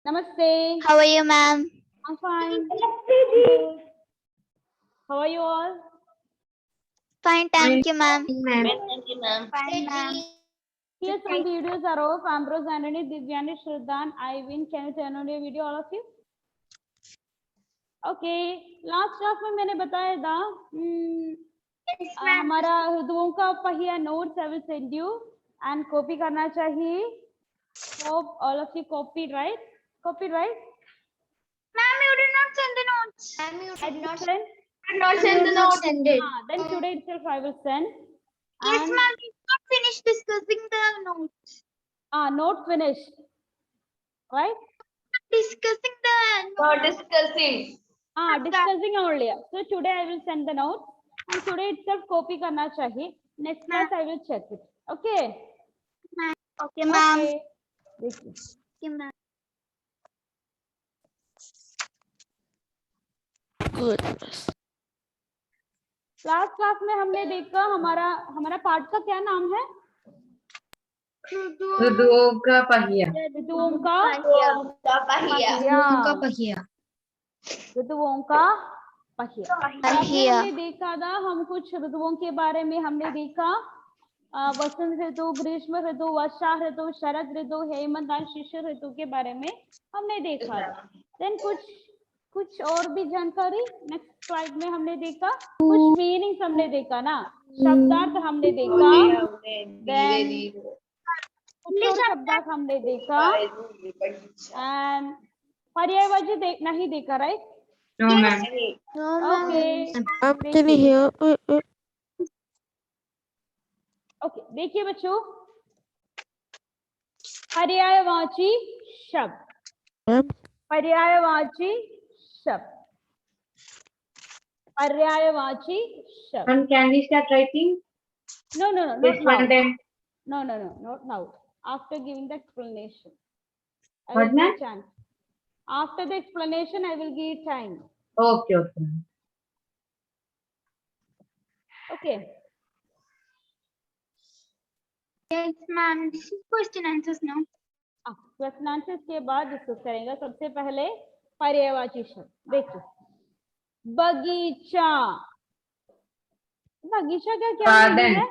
Namaste. How are you, ma'am? I'm fine. How are you all? Fine, thank you, ma'am. Thank you, ma'am. Fine, ma'am. Here some videos are of Ambrose Anthony, Divyani Shraddhan, Ivan. Can you turn on your video, all of you? Okay. Last class में मैंने बताया था हमारा हृदयों का पहिया notes I will send you and copy करना चाहिए. Hope all of you copied, right? Copied, right? Ma'am, you did not send the notes. Ma'am, you I did did not send. send the note. Then today itself I will send. Yes, And ma'am. We did not finish discussing the notes. note finished, right? Discussing the Not discussing. Discussing only. So today I will send the notes and today itself copy करना चाहिए. Next class I will check it. Okay. Okay, ma'am. Okay. देखिए. Okay, ma'am. Last class में हमने देखा हमारा part का क्या नाम है? हृदयों का पहिया। ऋतुओं का पहिया। ऋतुओं का पहिया। पहिया। हमने देखा था हम कुछ ऋतुओं के बारे में हमने देखा वसंत ऋतु, ग्रीष्म ऋतु, वर्षा ऋतु, शरद ऋतु, हेमंत और शिशिर ऋतु के बारे में हमने देखा था. देन कुछ और भी जानकारी नेक्स्ट स्लाइड में हमने देखा. कुछ मीनिंग्स हमने देखा ना, शब्दार्थ हमने देखा. देन कुछ और शब्दार्थ हमने देखा एंड पर्यायवाची नहीं देखा, right? No, ma'am. No, ma'am. Okay. Can you hear? Okay, देखिए बच्चों, पर्यायवाची शब्द. Ma'am, पर्यायवाची शब्द. पर्यायवाची शब्द. And can we start writing? No, not This now. one then. No, not now. After giving the explanation, I What, will ma'am? give chance. After the explanation, I will give time. Okay, okay. Okay. Yes, ma'am. This is question answers now. Question answer के बाद discuss करेंगे. सबसे पहले पर्यायवाची शब्द देखिए. बगीचा. बगीचा का क्या Garden. है?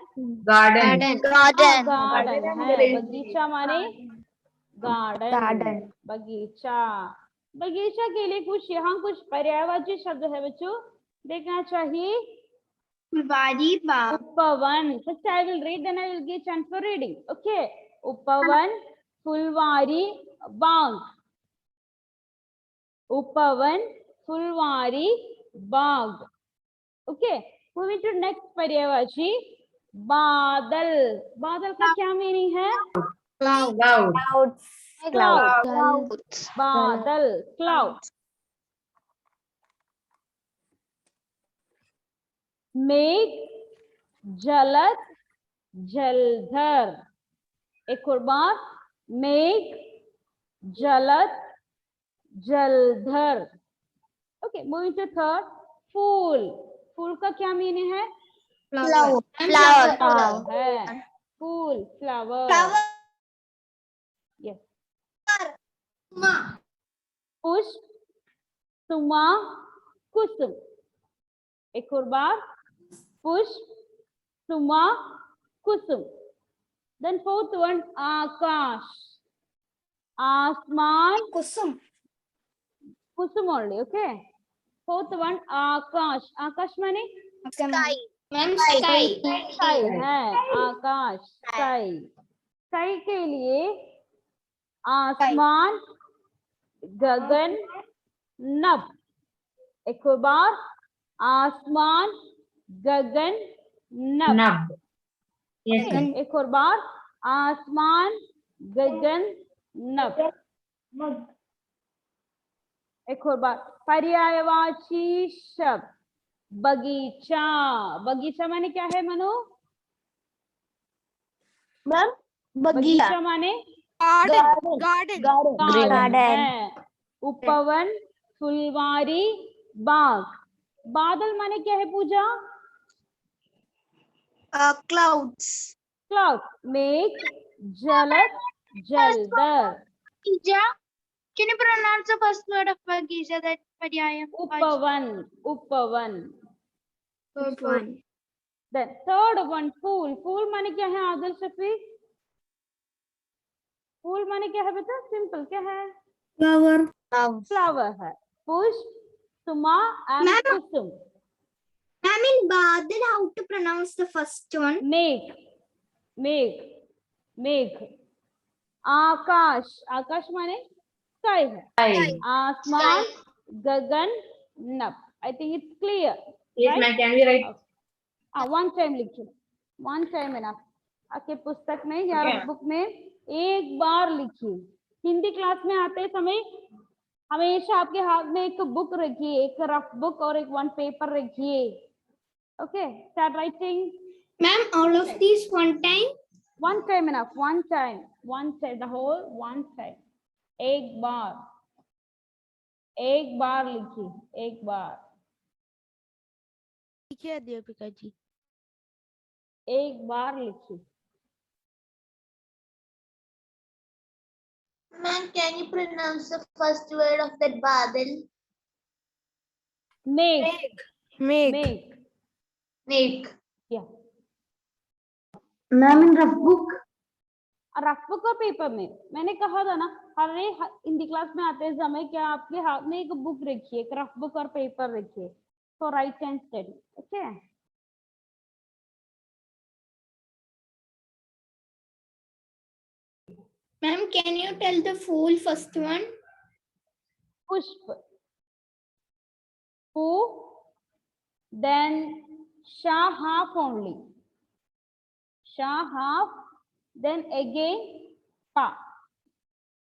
Garden. गार्डन है. बगीचा माने गार्डन. बगीचा. बगीचा के लिए यहाँ कुछ पर्यायवाची शब्द है बच्चों, देखना चाहिए. फुलवारी बाग. उपवन. First I will read, then I will give chance for reading. Okay. उपवन, फुलवारी बाग. उपवन, फुलवारी बाग. Okay. Moving to next पर्यायवाची. बादल. बादल का क्या मीनिंग है? Cloud. Clouds. बादल, क्लाउड. मेघ, जलद, जलधर. एक और बार. मेघ, जलद, जलधर. Okay, moving to third. फूल. फूल का क्या मीनिंग है? Flower. है. फूल, फ्लावर. यस. पुष्प, सुमा, कुसुम. एक और बार. पुष्प, सुमा, कुसुम. Then fourth one, आकाश. आसमान. कुसुम. कुसुम only, okay. Fourth one, आकाश. आकाश माने Sky. स्काई है. आकाश, स्काई. स्काई के लिए आसमान, गगन, नभ. एक और बार. आसमान, गगन, नभ. Nub. Yes, ma'am. एक और बार. आसमान, गगन, नभ. एक और बार. पर्यायवाची शब्द. बगीचा. बगीचा माने क्या है मनु? बगीचा माने गार्डन है. उपवन, फुलवारी बाग. बादल माने क्या है पूजा? Clouds. क्लाउड. मेघ, जलद, जलधर. Can you pronounce the first word of Varghese, that Paryaya? Upavan. Upavan. Third one. Then third one, फूल. फूल माने क्या है आदिल शफीक? फूल माने क्या है बेटा? सिंपल क्या है? Flower. फ्लावर है. पुष्प, सुमा and Ma'am. kusum. I mean, Badal, how to pronounce the first one? मेघ. मेघ. मेघ. आकाश. आकाश माने sky है. Sky. आसमान, गगन, नभ. I think it's clear. Yes, right? ma'am. Can we write? One time लिखिए. One time enough. आपके पुस्तक में या बुक में एक बार लिखिए. हिंदी क्लास में आते समय हमेशा आपके हाथ में एक बुक रखिए, एक रफ बुक और एक वन पेपर रखिए. Okay, start writing. Ma'am, all of these one time? One time enough. One time. One time. The whole one time. एक बार. एक बार लिखिए. एक बार. लिखिए अध्यापिका जी. एक बार लिखिए. Ma'am, can you pronounce the first word of that Badal? मेघ. मेघ. मेघ. Make. Yeah. Ma'am, in rough book. Rough book और पेपर में मैंने कहा था ना, हर एक हिंदी क्लास में आते समय क्या आपके हाथ में एक बुक रखिए, एक रफ बुक और पेपर रखिए. So write and study. Okay. Ma'am, can you tell the full first one? पुष्प. Pu. Then sha half only. Sha half. Then again pa.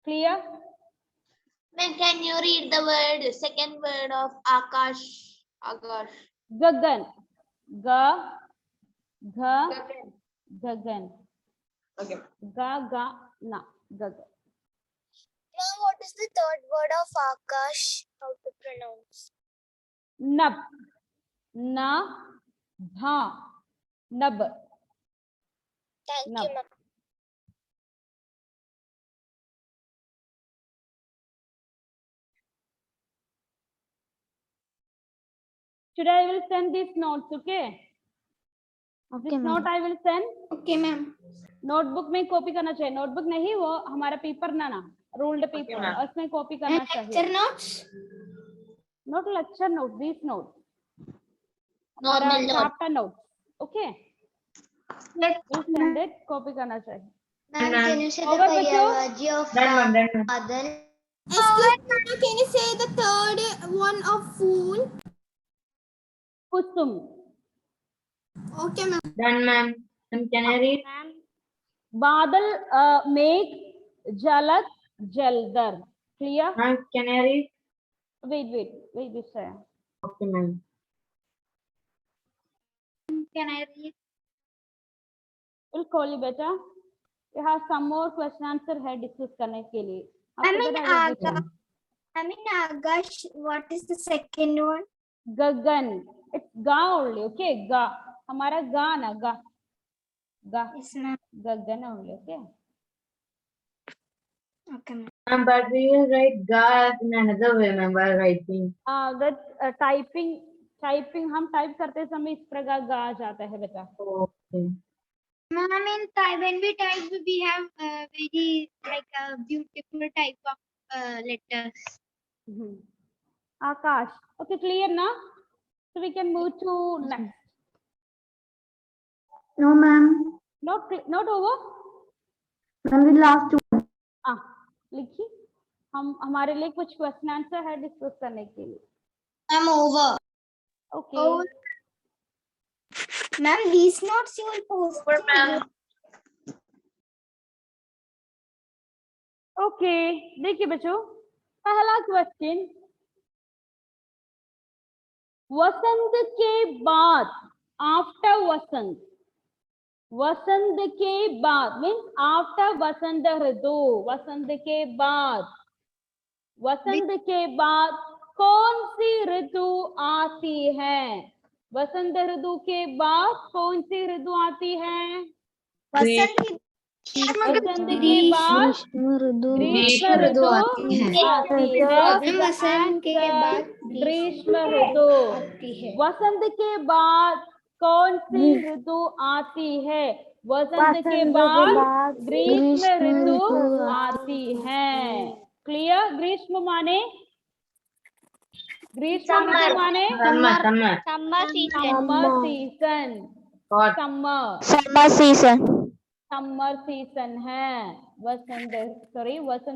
Clear? Ma'am, can you read the word, second word of Akash? Akash. Gagan. Ga. Gha. Gagan. Okay. Ga ga na. Gagan. Ma'am, what is the third word of Akash? How to pronounce? Nab. Na. Bha. Nab. Thank Nab. you, ma'am. Should I will send these notes, okay? This note I will send. Okay, ma'am. Notebook में copy करना चाहिए. Notebook नहीं, वो हमारा paper ना ruled paper, ma'am. उसमें copy करना And चाहिए. lecture notes? Not lecture note, these notes. Normal note. chapter notes. Okay. We'll send it. Copy करना चाहिए. Ma'am, Ma'am. can you say the Over, Bacho. Paryavaji of Done, ma'am. Done, ma'am. Badal? Excuse me, can you say the third one of fool? Kusum. Okay, ma'am. Done, ma'am. Ma'am, can I read? बादल, मेघ, जलद, जलदर. Clear? Ma'am, can I read? Wait this time. Okay, ma'am. Can I read? We'll call you better. We have some more question answer है discuss करने के लिए. I mean, After that, Aga. I mean, Agash, what is the second one? Gagan. It's गा only, okay? गा. हमारा गा ना गा. गा. Yes, ma'am. Gagan only, okay? Okay, ma'am. Ma'am, but we will write ga in another way, ma'am, while writing. That typing हम type करते समय इस प्रकार गा आ जाता है बेटा. Okay. Ma'am, in when we type, we have very like a beautiful type of letters. Akash. Okay, clear now? So we can move to next. No, ma'am. Not over? Ma'am, the last one. लिखिए. हमारे लिए कुछ question answer है discuss करने के लिए. I'm over. Okay. Oh. Ma'am, these notes you will post. Over, ma'am. Okay. देखिए बच्चों, पहला क्वेश्चन. वसंत के बाद, आफ्टर वसंत. वसंत के बाद मीन्स आफ्टर वसंत ऋतु. वसंत के बाद. वसंत के बाद कौन सी ऋतु आती है? वसंत ऋतु के बाद कौन सी ऋतु आती है? Vasant वसंत के बाद ग्रीष्म ऋतु आती है। वसंत के बाद ग्रीष्म ऋतु वसंत के बाद कौन सी ऋतु आती है? वसंत के बाद ग्रीष्म ऋतु आती है। क्लियर? ग्रीष्म माने Summer. Summer season Hot. Summer season है। वसंत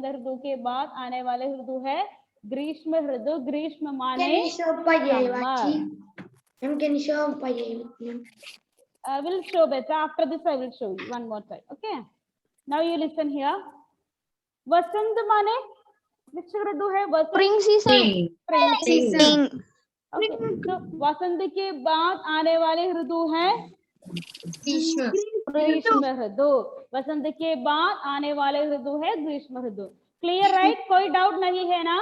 ऋतु के बाद आने वाले ऋतु है ग्रीष्म ऋतु। ग्रीष्म माने I will show better after this. I will show you one more time. Okay. Now you listen here. वसंत माने which ऋतु है? Spring season. Spring. Okay. So वसंत के बाद आने वाले ऋतु है ग्रीष्म ऋतु। वसंत के बाद आने वाले ऋतु है ग्रीष्म ऋतु। Clear right? कोई डाउट नहीं है ना?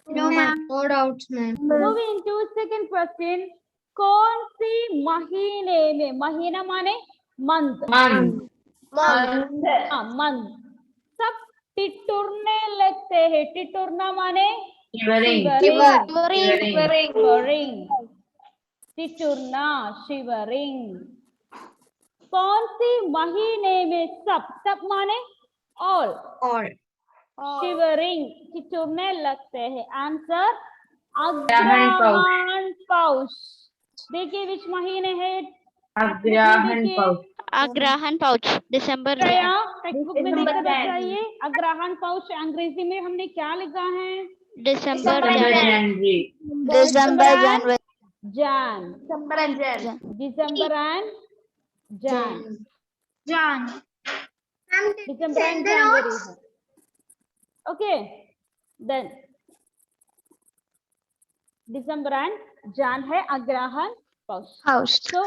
No, ma'am. No doubts, ma'am. Moving to second question. कौन सी महीने में, महीना माने मंथ, मंथ सब टिटुरने लगते हैं। टिटुरना माने शिवरिंग, टिटुरना शिवरिंग। कौन सी महीने में सब माने ऑल शिवरिंग टिटुरने लगते हैं? आंसर अग्रहायण पौष। देखिए विच महीने है? अग्रहायण पौष दिसंबर। टेक्स्ट बुक में देखकर बताइए अग्रहायण पौष अंग्रेजी में हमने क्या लिखा है? दिसंबर January. दिसंबर एंड जनवरी है। ओके देन दिसंबर एंड जान है अग्रहायण पौष। तो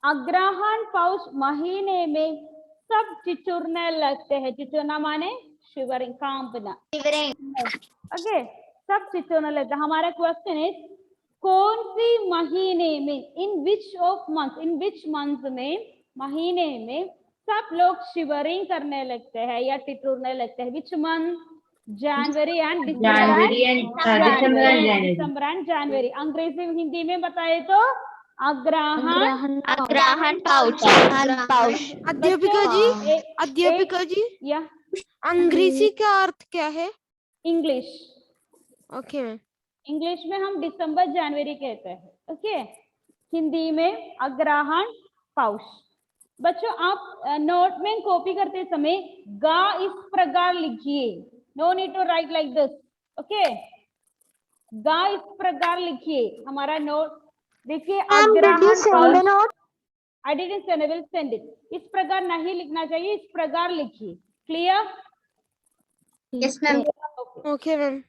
अग्रहायण पौष महीने में सब चिचुरने लगते हैं। चिचुरना माने शिवरिंग, कांपना। ओके सब चिचुरने लगते हैं। हमारा क्वेश्चन है कौन सी महीने में, इन विच मंथ में, महीने में सब लोग शिवरिंग करने लगते हैं या टिटुरने लगते हैं? Which month? January and December and January. अंग्रेजी हिंदी में बताए तो अग्रहायण पौष। अध्यापिका जी या अंग्रेजी का अर्थ क्या है? इंग्लिश। ओके इंग्लिश में हम दिसंबर जनवरी कहते हैं। ओके हिंदी में अग्रहायण पौष। बच्चों आप नोट में कॉपी करते समय गा इस प्रकार लिखिए। No need to write like this. Okay गा इस प्रकार लिखिए। हमारा नोट देखिए अग्रहायण पौष। I didn't send, I will send it. इस प्रकार नहीं लिखना चाहिए, इस प्रकार लिखिए। Clear? Yes, ma'am. Okay ma'am.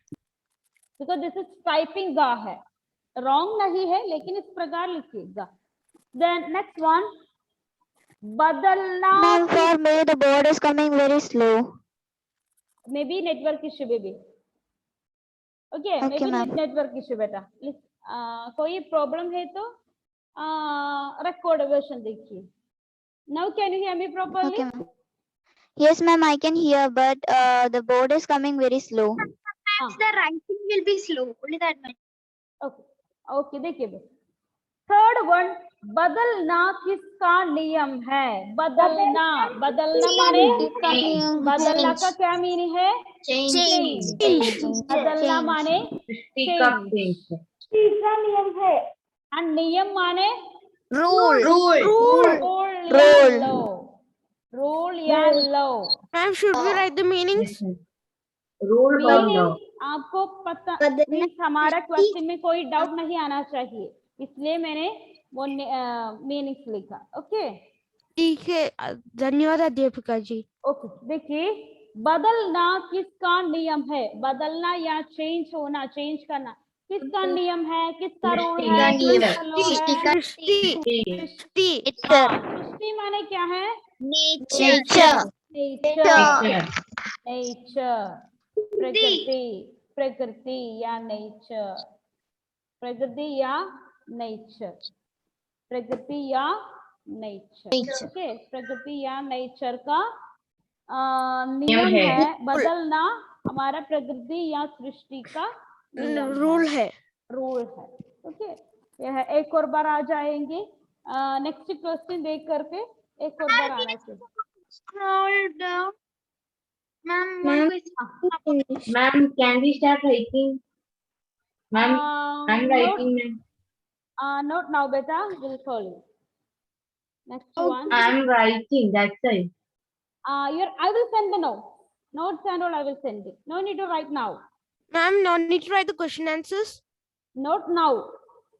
Because this is typing गा है, रॉन्ग नहीं है, लेकिन इस प्रकार लिखिएगा। Then next one, बदलना। Ma'am, for me the board is coming very slow. Maybe network issue baby. Okay, maybe network issue बेटा। कोई प्रॉब्लम है तो रिकॉर्ड वर्जन देखिए। Now can you hear me properly? Okay, ma'am. Yes, ma'am, I can hear, but the board is coming very slow. The writing will be slow. Only that much. Okay, okay देखिए बस। Third one, बदलना किसका नियम है? बदलना, बदलना माने बदलना का क्या मीनिंग है? चेंज। बदलना माने तीसरा नियम है। और नियम माने रूल या law. Ma'am should we write the meanings? Rule by law. आपको पता मीन्स हमारा क्वेश्चन में कोई डाउट नहीं आना चाहिए, इसलिए मैंने वो मीनिंग्स लिखा। ओके ठीक है, धन्यवाद अध्यापिका जी। ओके देखिए बदलना किसका नियम है? बदलना या चेंज होना, चेंज करना किसका नियम है? किसका रूल है? किसका लॉ है? सृष्टि माने क्या है? Nature. नेचर, प्रकृति या नेचर, प्रकृति या नेचर। ओके, प्रकृति या नेचर का नियम है। है बदलना, हमारा प्रकृति या सृष्टि का नियम रूल है। रूल है। ओके, यह है। एक और बार आ जाएंगे, नेक्स्ट क्वेश्चन देख करके एक और बार आना चाहिए। Scroll down. Ma'am, one question. Ma'am, can we start writing? Ma'am, I'm writing, ma'am. Not now, beta. Will call you. Next one. I'm writing, that's right. I will send the notes. Notes and all I will send it. No need to write now. Ma'am, no need to write the question answers. Not now.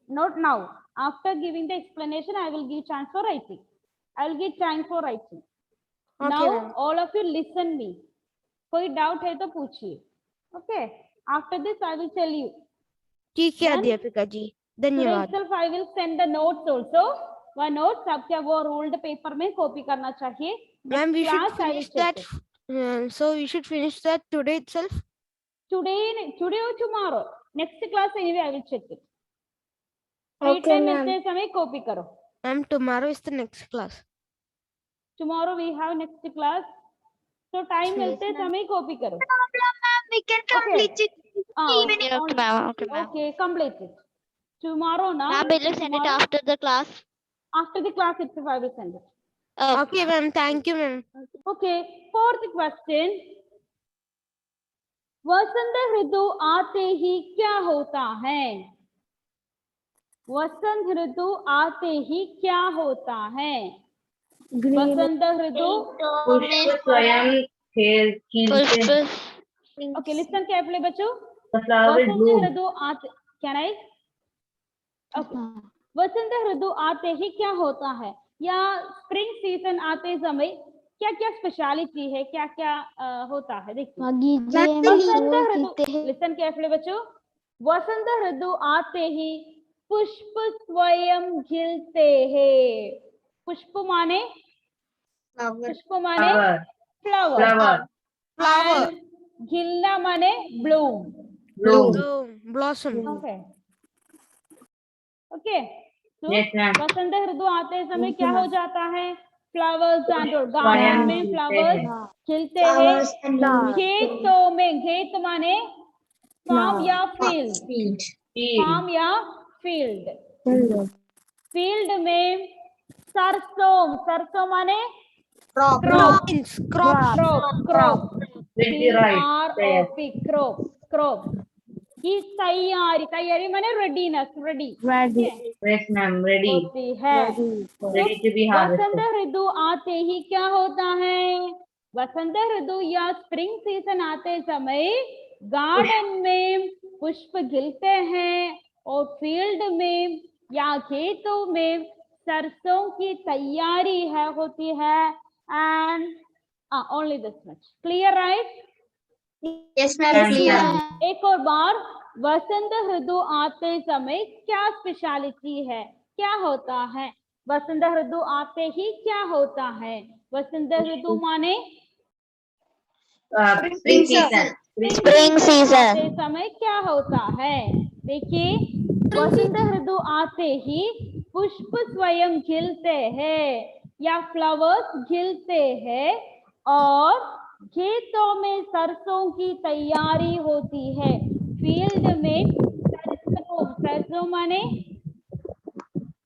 Not now. After giving the explanation, I will give chance for writing. I will give time for writing. Okay, Now, ma'am. all of you listen me. कोई doubt है तो पूछिए. Okay. After this, I will tell you. ठीक है Done? अध्यापिका जी, Today धन्यवाद। itself I will send the notes also. वह notes आपके वो ruled paper में copy करना चाहिए. Ma'am, we should Class, I will finish check that. it. So we should finish that today itself. Today or tomorrow. Next class anyway I will check it. Free Okay, time ma'am. मिलते समय copy करो. Ma'am, tomorrow is the next class. Tomorrow we have next class. So time मिलते समय copy करो. No problem, ma'am. We can complete it. Okay, Okay, ma'am. Okay, ma'am. okay, complete it. Tomorrow now. Ma'am, will you send it tomorrow, after the class? After the class itself I will send it. Okay, ma'am. Thank you, ma'am. Okay, fourth question. वसंत ऋतु आते ही क्या होता है? वसंत ऋतु आते ही क्या होता है? वसंत ऋतु। पुष्प स्वयं खिलते हैं। Okay, listen carefully बच्चों. The flower will Vasant bloom. ऋतु आते, can I? Okay. वसंत ऋतु आते ही क्या होता है, या स्प्रिंग सीजन आते समय क्या क्या स्पेशलिटी है, क्या क्या होता है? देखिए, वसंत ऋतु, लिसन केयरफुली बच्चों. वसंत ऋतु आते ही पुष्प स्वयं खिलते हैं. पुष्प माने Flower. फ्लावर. Flower. Flower. खिलना माने Bloom. Bloom. Blossom. Okay okay. Yes, ma'am. वसंत ऋतु आते समय क्या हो जाता है? फ्लावर्स एंड गार्डन में फ्लावर्स खिलते हैं. खेतों में, खेत माने फार्म या फील्ड, फार्म या फील्ड. फील्ड में सरसों, सरसों माने क्रॉप. क्रॉप की तैयारी, तैयारी माने readiness, ready. Yes, ma'am. Ready. होती है. Ready to be harvested. वसंत ऋतु आते ही क्या होता है? वसंत ऋतु या स्प्रिंग सीजन आते समय गार्डन में पुष्प खिलते हैं और फील्ड में या खेतों में सरसों की तैयारी है होती है. And only this much. Clear right? Yes, ma'am. Yes, Clear. ma'am. एक और बार. वसंत ऋतु आते समय क्या स्पेशलिटी है, क्या होता है? वसंत ऋतु आते ही क्या होता है? वसंत ऋतु माने Spring season. Spring season. आते समय क्या होता है? देखिए, वसंत ऋतु आते ही पुष्प स्वयं खिलते हैं या फ्लावर्स खिलते हैं और खेतों में सरसों की तैयारी होती है. फील्ड में सरसों, सरसों माने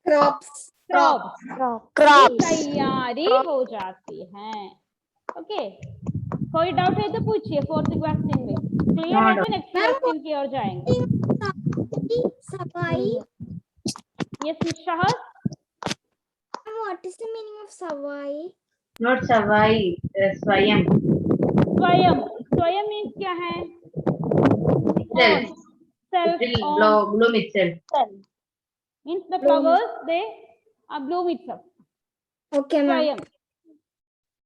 Crops. Crops. तैयारी हो जाती है. ओके, कोई डाउट है तो पूछिए. फोर्थ क्वेश्चन में क्लियर है तो नेक्स्ट क्वेश्चन की ओर जाएंगे. Savai. यस शहर. What is the meaning of savai? Not savai. Swayam. स्वयं. स्वयं मीन्स क्या है? Itself. Self. It will bloom itself. Means the flowers they bloom itself. Okay, ma'am. Swayam.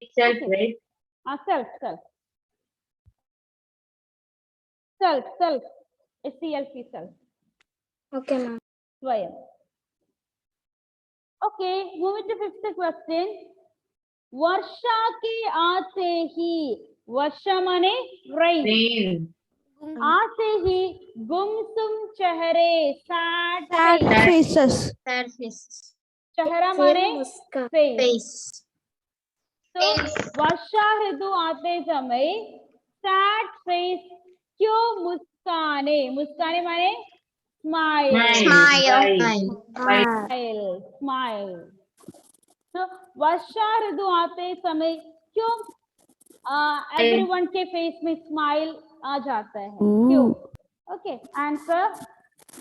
Itself, Okay. right? Self. SELF. Self. Okay, ma'am. Swayam. Okay, moving to fifth question. वर्षा के आते ही, वर्षा माने rain. Rain. आते ही गुमसुम चेहरे, sad Sad face. faces. Sad faces. चेहरा माने face. Face. तो वर्षा ऋतु आते समय सैड फेस क्यों मुस्काने, मुस्काने माने स्माइल, स्माइल, स्माइल। तो वर्षा ऋतु आते समय क्यों एवरीवन के फेस में स्माइल आ जाता है, क्यों? ओके, आंसर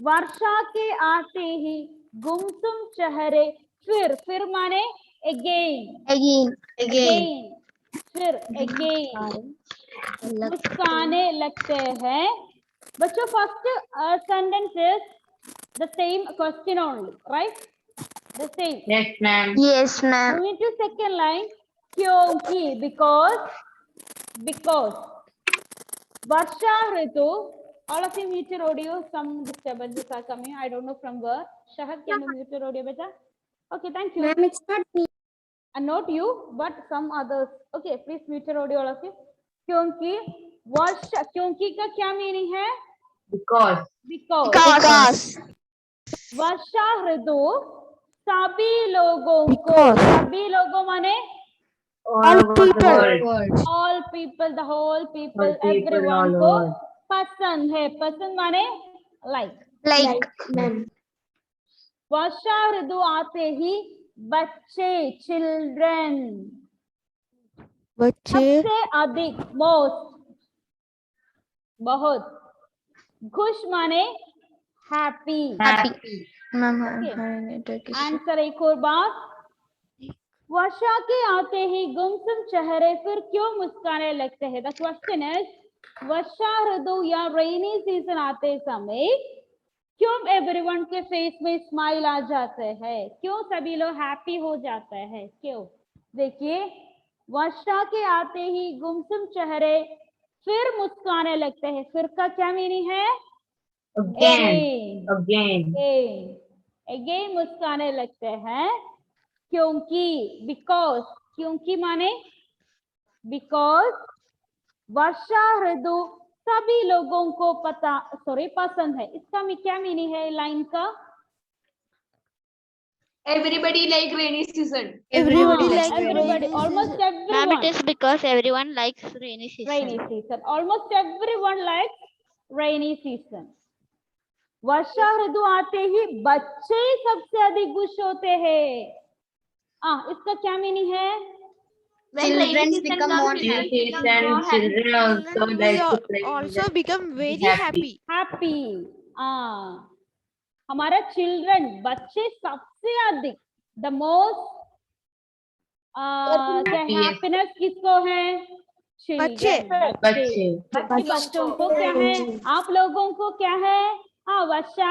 वर्षा के आते ही गुमसुम चेहरे फिर माने अगेन, फिर अगेन मुस्काने लगते हैं। बच्चों first sentence is the same question only, right? The same. Yes, ma'am. Yes, ma'am. Moving to second line, क्योंकि, because Varsha Ritu, all of you mute your audio, some disturbances are coming, I don't know from where. Shahad, can you mute your audio beta? Okay, thank you. Ma'am, it's not me. And not you, but some others. Okay, please mute your audio, all of you. क्योंकि वर्षा, क्योंकि का क्या meaning है? Because. वर्षा ऋतु सभी लोगों को, सभी लोगों माने All people. all people, the whole people, All people, everyone all को over. पसंद है, पसंद माने Like. वर्षा ऋतु आते ही बच्चे, चिल्ड्रन बच्चे सबसे अधिक, मोस्ट, बहुत, खुश माने हैप्पी। आंसर एक और बात, वर्षा के आते ही गुमसुम चेहरे फिर क्यों मुस्काने लगते हैं? द क्वेश्चन इज वर्षा ऋतु या रेनी सीजन आते समय क्यों एवरीवन के फेस में स्माइल आ जाते हैं, क्यों सभी लोग हैप्पी हो जाते हैं, क्यों? देखिए, वर्षा के आते ही गुमसुम चेहरे फिर मुस्काने लगते हैं, फिर का क्या मीनिंग है? अगेन मुस्काने लगते हैं, क्योंकि, बिकॉज, क्योंकि माने बिकॉज वर्षा ऋतु सभी लोगों को पसंद है। इसका क्या मीनिंग है लाइन का? Everybody like rainy season. everybody like everybody, almost everyone. Ma'am, it is because everyone likes rainy season. Rainy season, almost everyone likes rainy season. वर्षा ऋतु आते ही बच्चे सबसे अधिक खुश होते हैं। इसका क्या मीनिंग है? When Children rainy season become comes, more children Kids become and more happy. children also like to play. also become very happy. Happy. हमारा चिल्ड्रन, बच्चे सबसे अधिक, द मोस्ट, क्या हैप्पीनेस किसको है? बच्चे। बच्चों को क्या है? आप लोगों को क्या है? वर्षा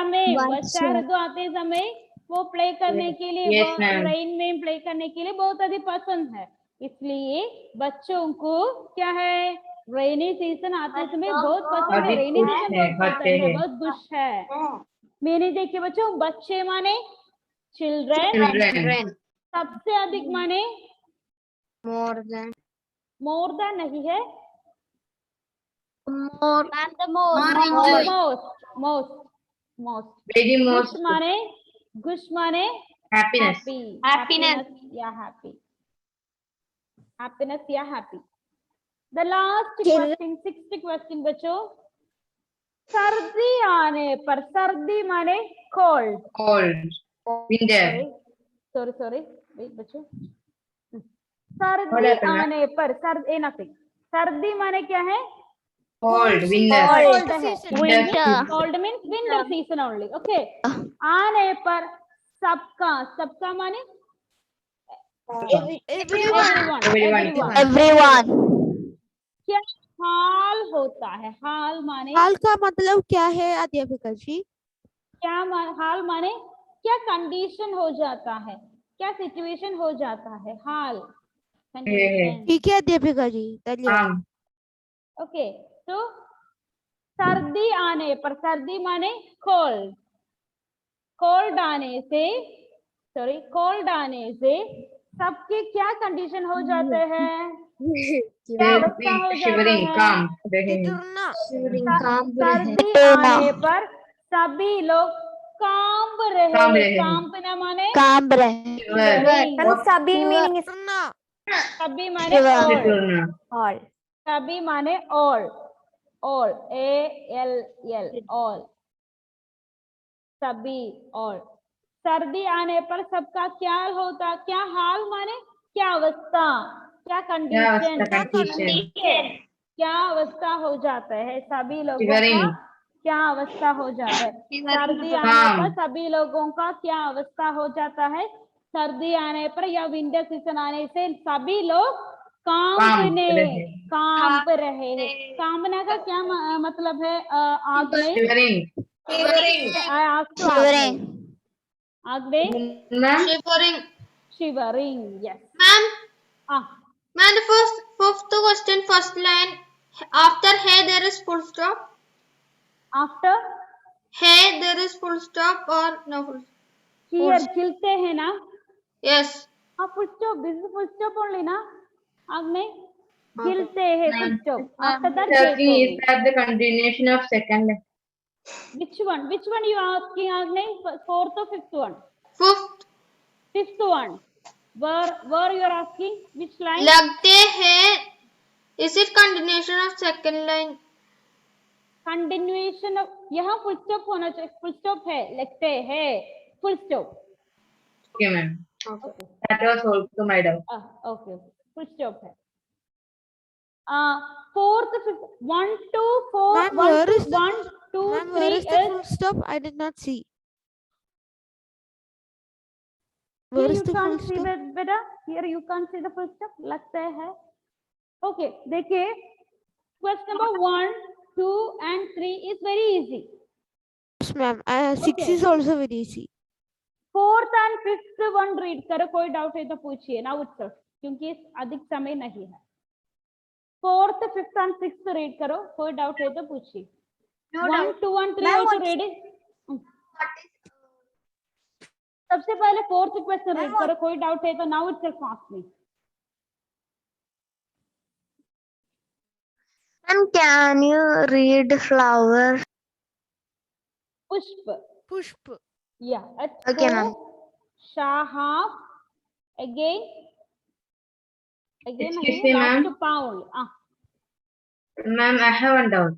ऋतु आते समय वो प्ले करने के लिए, Yes, ma'am. रेन में प्ले करने के लिए बहुत अधिक पसंद है, इसलिए बच्चों को क्या है? रेनी सीजन आते समय बहुत पसंद है, रेनी सीजन बहुत पसंद है, बहुत खुश है। मैंने देखिए बच्चों, बच्चे माने चिल्ड्रन, सबसे अधिक माने more than नहीं है, most Very खुश most माने happiness. happiness या happy. The last question, 6th question बच्चों, सर्दी आने पर, सर्दी माने cold, Winter. sorry wait बच्चों, सर्दी आने पर, सर्दी माने क्या है? Cold, winter. Cold है, Winter. cold means winter season only, okay. आने पर सबका माने Everyone. क्या हाल होता है? हाल माने, हाल का मतलब क्या है अध्यापिका जी? हाल माने क्या कंडीशन हो जाता है, क्या सिचुएशन हो जाता है, हाल, कंडीशन। ठीक है अध्यापिका जी, धन्यवाद। ओके, तो सर्दी आने पर, सर्दी माने कोल्ड आने से सबके क्या कंडीशन हो जाते हैं? क्या अवस्था हो जाता है? इतना सर्दी आने पर सभी लोग कांप कांप रहे रहे। कांपना माने काम रहे shivering. Sabi meaning is सभी माने शिवर। all Shiver. all. सभी माने all all all सभी all सर्दी आने पर सबका क्या होता क्या हाल माने क्या अवस्था क्या कंडीशन क्या condition? क्या अवस्था हो जाता है सभी लोगों का Shivering. क्या अवस्था हो जाता है सर्दी आने हाँ। पर सभी लोगों का क्या अवस्था हो जाता है सर्दी आने पर या विंटर सीजन आने से सभी लोग कांपने कांप रहे हैं कांपने का क्या मतलब है आग्नेय Shivering. शिवरिंग आग्नेय Ma'am, Shivering. Shivering yes Ma'am, ah ma'am, the first question, first line. After hey, there is full stop. After Hey, there is full stop or no full stop? Here खिलते हैं ना Yes. हाँ full stop this is full stop only ना आग्नेय खिलते हैं full stop after that Turkey is that the continuation of second? which one you are asking Agnay fourth or fifth one Fifth. one where you are asking which line लगते हैं. Is it continuation of second line? continuation of यहाँ full stop होना चाहिए full stop है लगते हैं full stop Okay, ma'am. okay That was also my doubt. okay full stop है fourth fifth 1 2 4 Ma'am, 1 where is the 1 2 ma'am, 3 where is the is full stop? I did not see. here Where is you the full can't see stop? that better here you can't see the full stop लगते हैं okay देखिए question number 1 2 and 3 is very easy Yes, ma'am. 6 Okay. is also very easy. Fourth and fifth one read करो कोई doubt है तो पूछिए ना उत्तर क्योंकि अधिक समय नहीं है fourth fifth and sixth read करो कोई डाउट है तो पूछिए 1 2 and 3 Ma'am, also what- read सबसे पहले फोर्थ क्वेश्चन रीड करो कोई डाउट है तो now itself ask me Ma'am, can you read flower? पुष्प Pushp. yeah at Okay, ma'am. shahaf again Excuse me, last ma'am. pound Ma'am, I have one doubt.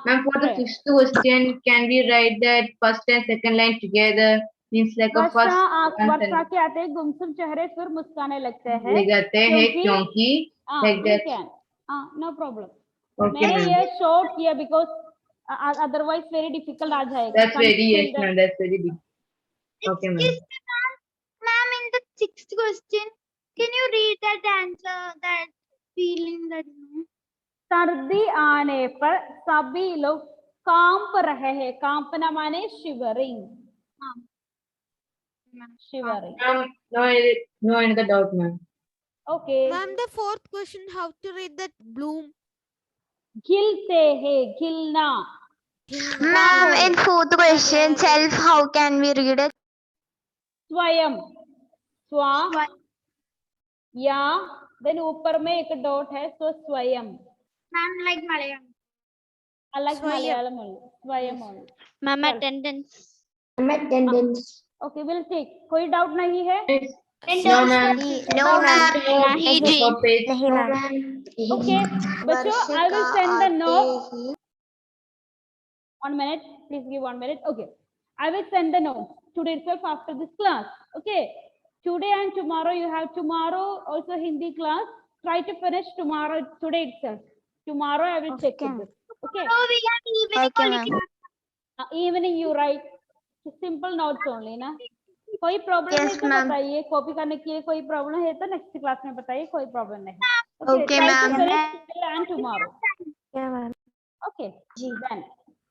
Ma'am, for the right. sixth question, can we write that first and second line together? Means like a first one Varsha sentence. के आते गुमसुम चेहरे फिर मुस्काने लगते हैं लगाते हैं क्योंकि like you that. can no problem Okay, मैंने ma'am. ये शॉर्ट किया बिकॉज अदरवाइज वेरी डिफिकल्ट आ जाएगा That's very yes, ma'am. That's very big. Okay, ma'am. Excuse me, ma'am, in the sixth question, can you read that answer, that feeling that सर्दी आने पर सभी लोग कांप रहे हैं कांपना माने shivering shivering No another doubt, ma'am. Okay Ma'am, the fourth question, how to read that bloom? खिलते हैं खिलना Ma'am, in fourth question, self, how can we read it? स्वयं स्वा या देन ऊपर में एक डॉट है तो स्वयं ma'am, like Malayalam? अलग स्वयं। मलयालम स्वयं Ma'am, Self. attendance. Okay will take कोई डाउट नहीं है No, ma'am. No, ma'am. Nahi ji. For page. Nahi, ma'am. Okay बच्चों I will send the note 1 minute please give 1 minute okay I will send the notes today itself after this class okay today and tomorrow you have tomorrow also Hindi class try to finish tomorrow today itself tomorrow I will check Okay. it okay So we have evening Okay, only ma'am. class. evening you write simple notes only ना कोई problem Yes, है तो ma'am. बताइए copy करने की कोई problem है तो नेक्स्ट क्लास में बताइए कोई प्रॉब्लम नहीं Okay, try to ma'am. finish today and tomorrow Yeah, ma'am. okay then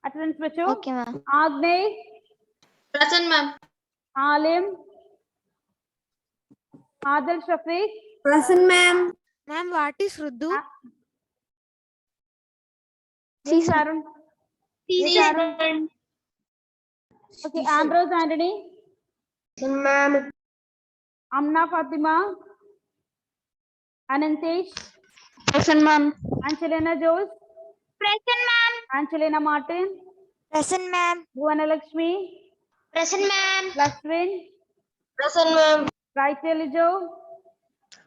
attendance बच्चों Okay, ma'am. आग्नेय Present, ma'am. आलिम Adil Shafiq Present, ma'am. Ma'am, what is Rudu? Yes, Arun. Please, Arun. Okay, Ambrose Anthony. Ma'am. Amna Fatima. Anantesh. Present, ma'am. Angelina Jose. present, ma'am. Angelina Martin. Present, ma'am. Bhuvanalakshmi. Present, ma'am. Lashwin, Present, ma'am. Right Elijo,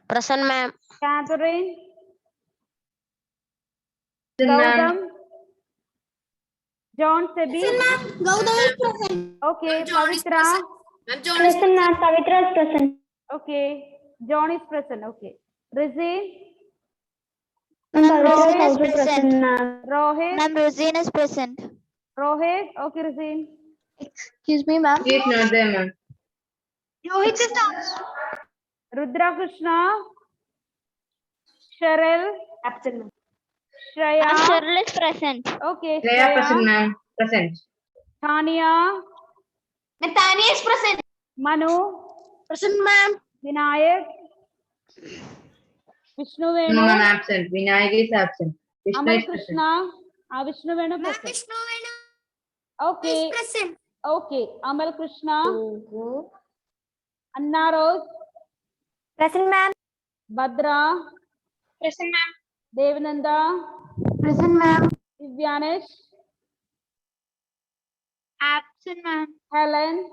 Present, ma'am. Catherine, Present, ma'am. Gautam, John Sebi. Gautam is present. Okay, Pavitra. Present, ma'am. Pavitra is present. Okay, John is present. Okay, Rizin, Ma'am, Pavitra Rosine is is also present, present. ma'am. Rohit, Ma'am, Rosine is present. Rohit. Okay, Rizin. Excuse me, ma'am. He is not there, ma'am. Rohit is not. Rudra Krishna, Cheryl, Absent. Shreya. Cheryl is present. Okay, Shreya present, Shreya, ma'am. Present. Tania, Tanya is present. Manu, Present, ma'am. Vinayak, Vishnu No, Venu, ma'am, absent. Vinayak is absent. Vishnu Amal is present. Krishna, Vishnu Venu Ma'am, present. Vishnu Venu Okay, is present. okay, Amal Krishna, Anna Rose, Present, ma'am. Bhadra, Present, ma'am. Devananda, Present, ma'am. Divyanesh, Absent, ma'am. Helen,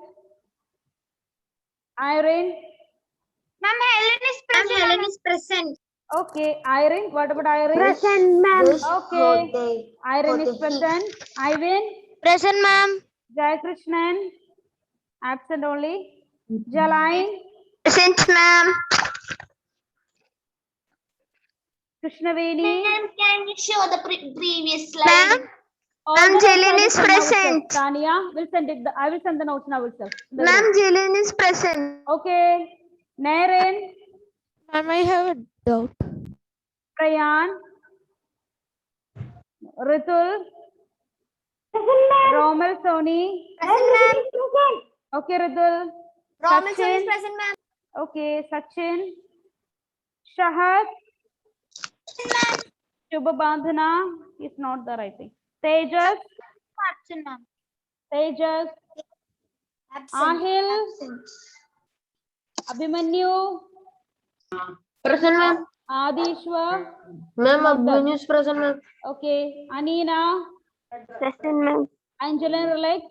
Irene. Ma'am, Helen is present. Helen is present. Okay, Irene. What about Irene? Present, ma'am. Okay, Irene is present. Ivan, Present, ma'am. Jai Krishnan, absent only. Jalain, Present, ma'am. Krishnaveni. Ma'am, can you show the previous slide? Ma'am, All Ma'am, the notes Jalen I will is send now itself. present. Tanya will send it. I will send the notes now itself. in the ma'am, group. Jalen is present. Okay. Naren, Ma'am, I have a doubt. Prayan, Ritul, Romal Soni. Present, ma'am. Okay, Ritul. Robinson is Sachin. present, ma'am. Okay, Sachin. Shahad. Shubha Bandhana is not there, I think. Tejas. Absent, ma'am. Tejas. Ahil. Abhimanyu. Present, ma'am. Adishwa. Ma'am, Not there. Abhimanyu is present, ma'am. Okay. Anina. Present, ma'am. Angelina Alex.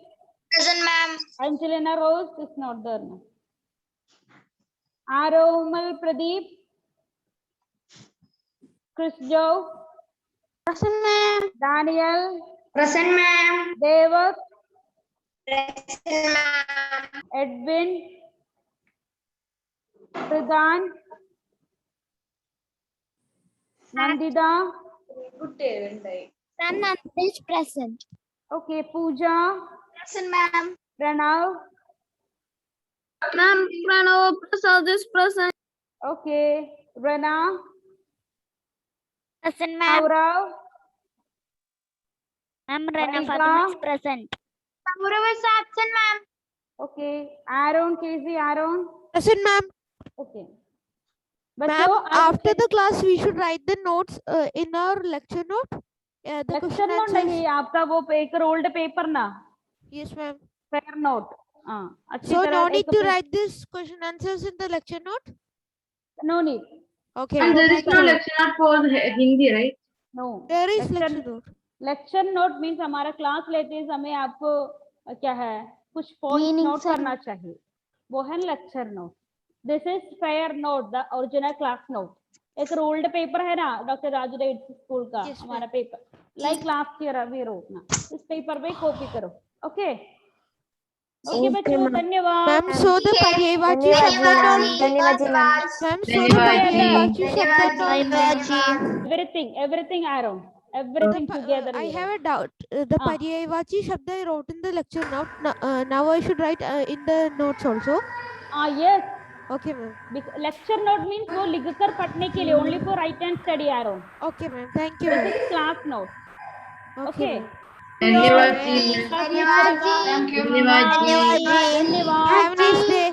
Present, ma'am. Angelina Rose is not there now. Aromal Pradeep. Chris Joe. Present, ma'am. Daniel. Present, ma'am. Devak. Present, ma'am. Edwin. Pradhan. Nandita. Ma'am, Nandita is present. Okay, Pooja. Present, ma'am. Pranav. Ma'am, Pranav Prasad is present. Okay, Rana. Present, ma'am. Gaurav. Ma'am, Rana Vanessa. Fatima is present. Saurav is absent, ma'am. Okay, Aaron. Casey. Aaron. Present, ma'am. Okay. Ma'am, बच्चों after the class, we should write the notes in our lecture note. The lecture question note answers. नहीं आपका वो एक ruled paper ना Yes, ma'am. Fair note हाँ अच्छी So तरह no need एक to write this question answers in the lecture note. No need Okay. And there is thank no you. lecture note for Hindi, right? No There is lecture note. Lecture note means हमारा class लेते समय आपको क्या है कुछ point Meaning note sir. करना चाहिए वो है lecture note this is fair note the original class note एक रोल्ड पेपर है ना डॉक्टर राजू रेड स्कूल का Yes, हमारा paper like last year we wrote ना इस पेपर पे कॉपी करो ओके ओके बच्चों धन्यवाद Ma'am, so the Paryavachi Shabda note. धन्यवाद जी, ma'am. Ma'am, so the Dhanyavad ji. Paryavachi Shabda note. everything Aaron everything together I we have wrote. a doubt. The Ah. Paryavachi Shabda I wrote in the lecture note. Now I should write in the notes also. Yes Okay, ma'am. lecture note means वो लिख कर पढ़ने के लिए only for write and study Aaron Okay, ma'am. Thank you. this Ma'am. is class note Okay. okay ma'am. धन्यवाद जी. धन्यवाद धन्यवाद जी. धन्यवाद Have a nice day.